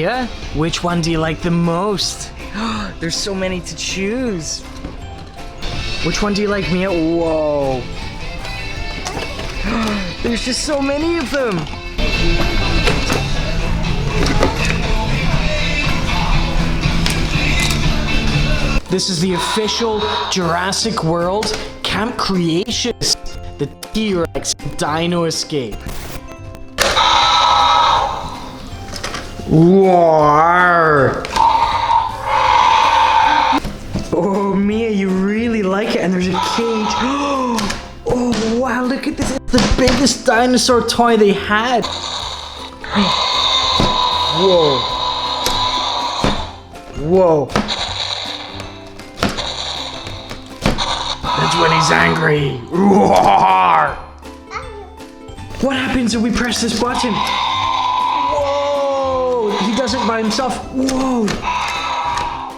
Mia, which one do you like the most? There's so many to choose. Which one do you like, Mia? Whoa. There's just so many of them. This is the official Jurassic World Camp Cretaceous, the T-Rex Dino Escape. Roar! Oh, Mia, you really like it, and there's a cage. Oh, wow, look at this. It's the biggest dinosaur toy they had. Whoa. Whoa. That's when he's angry. Roar! What happens if we press this button? Whoa! He does it by himself. Whoa!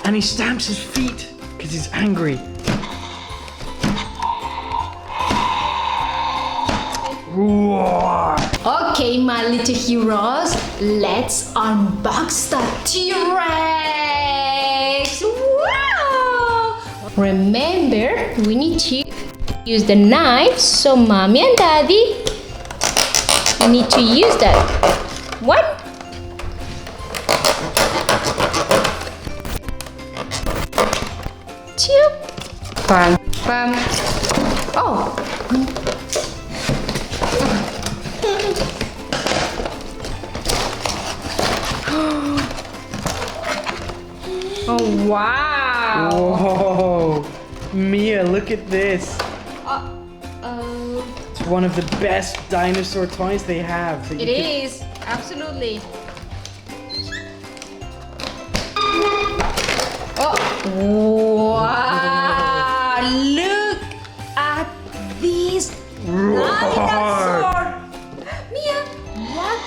And he stamps his feet because he's angry. Roar! Okay, my little heroes, let's unbox the T-Rex! Wow! Remember, we need to use the knife, so Mommy and Daddy need to use that. One. Two. Bam, bam. Oh. Oh, wow. Whoa. Mia, look at this. It's one of the best dinosaur toys they have. It is, absolutely. Oh, wow! Look at this dinosaur. Mia, what?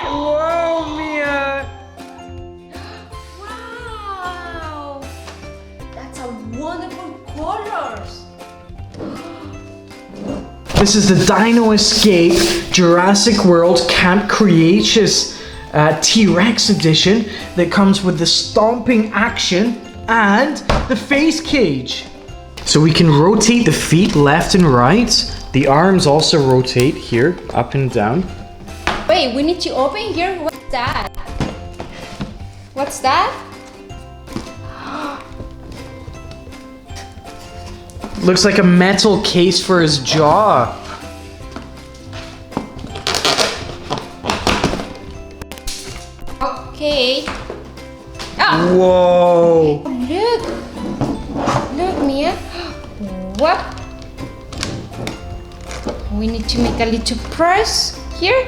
Whoa, Mia! Wow! That's a wonderful colors. This is the Dino Escape Jurassic World Camp Cretaceous T-Rex edition that comes with the stomping action and the face cage. So we can rotate the feet left and right. The arms also rotate here, up and down. Wait, we need to open here. What's that? What's that? Looks like a metal case for his jaw. Okay. Ah! Whoa! Look! Look, Mia. What? We need to make a little press here.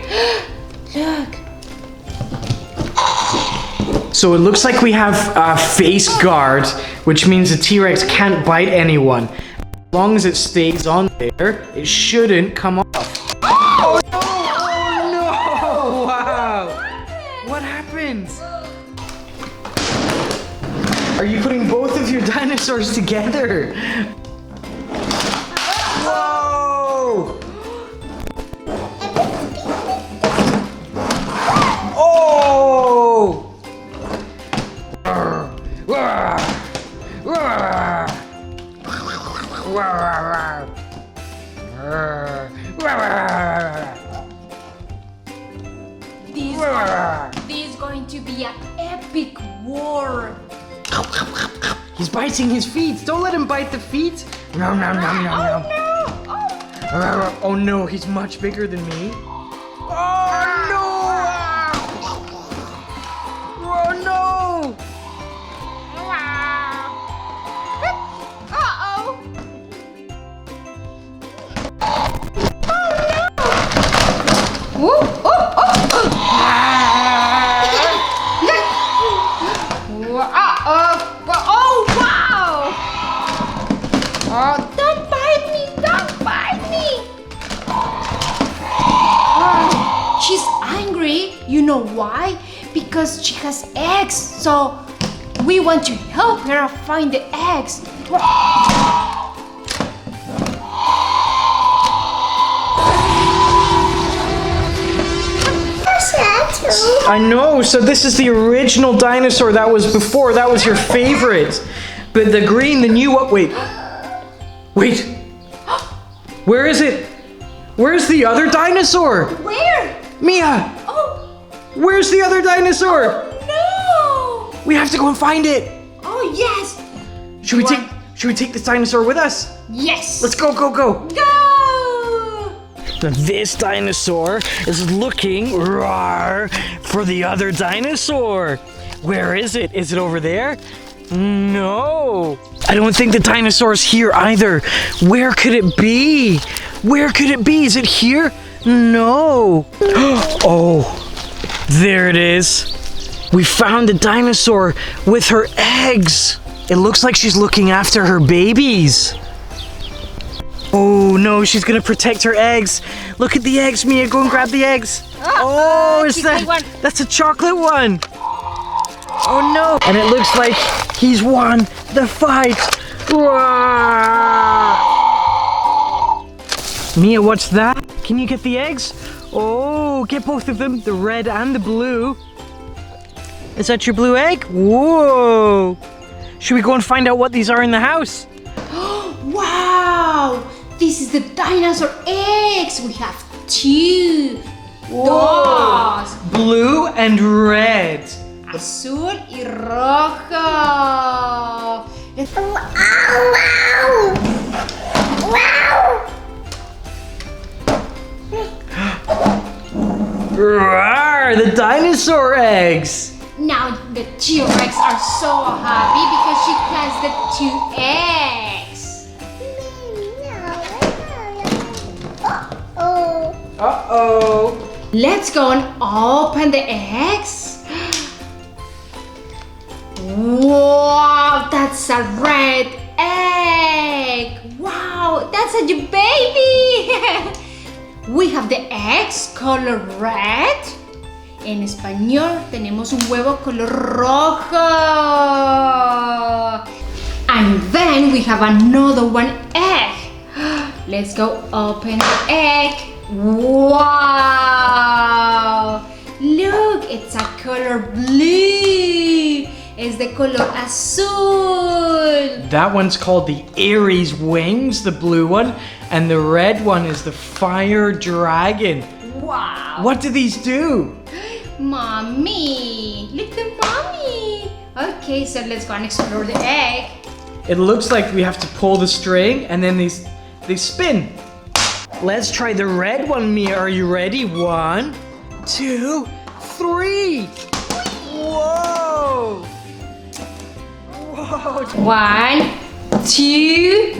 Look. So it looks like we have a face guard, which means the T-Rex can't bite anyone. As long as it stays on there, it shouldn't come off. Oh no! Oh no! Wow! What happened? Are you putting both of your dinosaurs together? Whoa! Oh! This is going to be an epic war. He's biting his feet. Don't let him bite the feet. No, no, no, no, no. Oh, Oh no, he's much bigger than me. Oh no! Oh no! Uh-oh. Whoa, oh, oh, oh. Oh, wow. Oh, don't bite me. Don't bite me. Oh, she's angry. You know why? Because she has eggs. So we want to help her find the eggs. What's that? I know. So this is the original dinosaur that was before. That was your favorite. But the green, the new one. Wait. Wait. Where is it? Where's the other dinosaur? Where? Mia. Oh. Where's the other dinosaur? No. We have to go and find it. Oh yes. Should we take this dinosaur with us? Yes. Let's go, go, go. Go. This dinosaur is looking for the other dinosaur. Where is it? Is it over there? No. I don't think the dinosaur's here either. Where could it be? Where could it be? Is it here? No. Oh, there it is. We found the dinosaur with her eggs. It looks like she's looking after her babies. Oh no, she's gonna protect her eggs. Look at the eggs, Mia. Go and grab the eggs. Oh, is that's a chocolate one. Oh no. And it looks like he's won the fight. Mia, what's that? Can you get the eggs? Oh, get both of them, the red and the blue. Is that your blue egg? Whoa. Should we go and find out what these are in the house? Wow! This is the dinosaur eggs. We have two. Dos. Blue and red. Azul y rojo. Rawr, the dinosaur eggs. Now the T-Rex are so happy because she has the two eggs. Uh-oh. Let's go and open the eggs. Wow, that's a red egg. Wow, that's a new baby. We have the eggs color red. En español tenemos un huevo color rojo. And then we have another one egg. Let's go open the egg. Wow! Look, it's a color blue. It's the color azul. That one's called the Aries wings, the blue one. And the red one is the fire dragon. Wow! What do these do? Mommy! Look at mommy! Okay, so let's go and explore the egg. It looks like we have to pull the string and then they spin. Let's try the red one, Mia. Are you ready? 1, 2, 3. Whoa! Whoa! 1, 2,